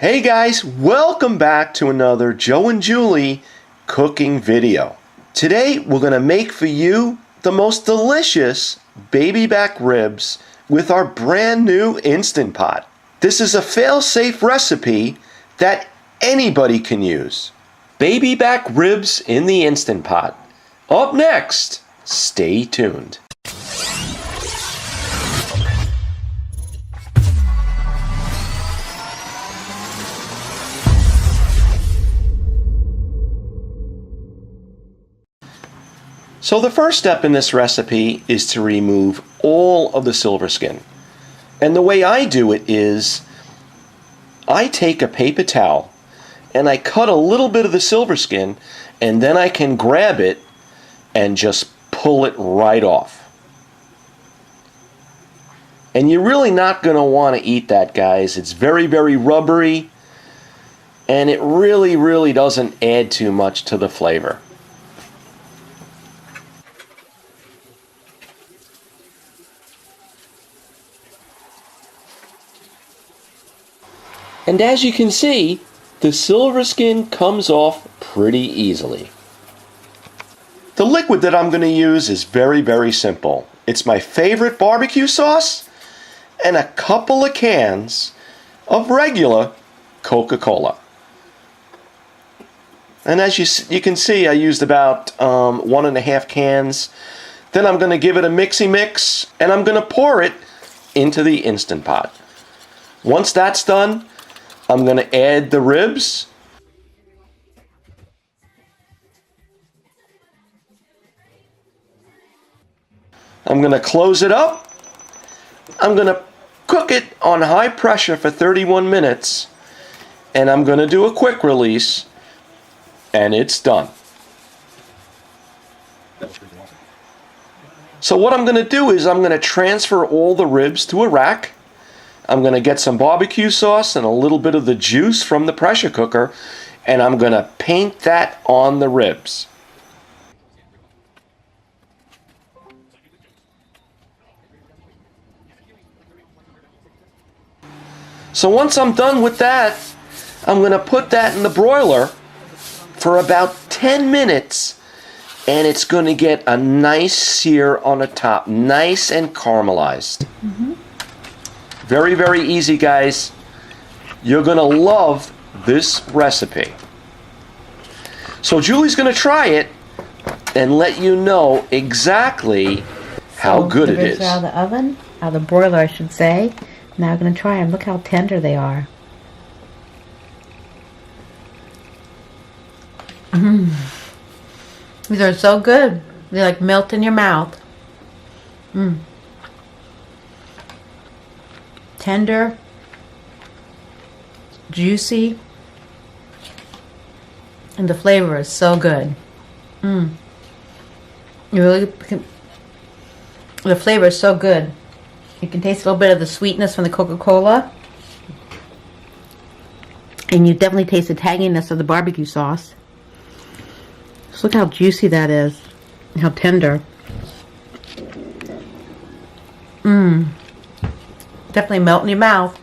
Hey guys, welcome back to another Joe and Julie cooking video. Today we're going to make for you the most delicious baby back ribs with our brand new Instant Pot. This is a fail-safe recipe that anybody can use. Baby back ribs in the Instant Pot. Up next, stay tuned. So the first step in this recipe is to remove all of the silver skin. And the way I do it is I take a paper towel and I cut a little bit of the silver skin, and then I can grab it and just pull it right off. And you're really not going to want to eat that, guys. It's very, very rubbery, and it really doesn't add too much to the flavor. And as you can see, the silver skin comes off pretty easily. The liquid that I'm going to use is very simple. It's my favorite barbecue sauce and a couple of cans of regular Coca-Cola. And as you can see, I used about 1.5 cans. Then I'm going to give it a mixy mix, and I'm going to pour it into the Instant Pot. Once that's done, I'm going to add the ribs. I'm going to close it up. I'm going to cook it on high pressure for 31 minutes. And I'm going to do a quick release. And it's done. So what I'm going to do is I'm going to transfer all the ribs to a rack. I'm going to get some barbecue sauce and a little bit of the juice from the pressure cooker, and I'm going to paint that on the ribs. So once I'm done with that, I'm going to put that in the broiler for about 10 minutes, and it's going to get a nice sear on the top, nice and caramelized. Very easy, guys. You're going to love this recipe. So Julie's going to try it and let you know exactly how good it is. The ribs are out of the oven, out of the broiler, I should say. Now I'm going to try them. Look how tender they are. These are so good. They like melt in your mouth. Tender, juicy, and the flavor is so good. You really can, the flavor is so good. You can taste a little bit of the sweetness from the Coca-Cola, and you definitely taste the tanginess of the barbecue sauce. Just look how juicy that is, and how tender. Definitely melt in your mouth.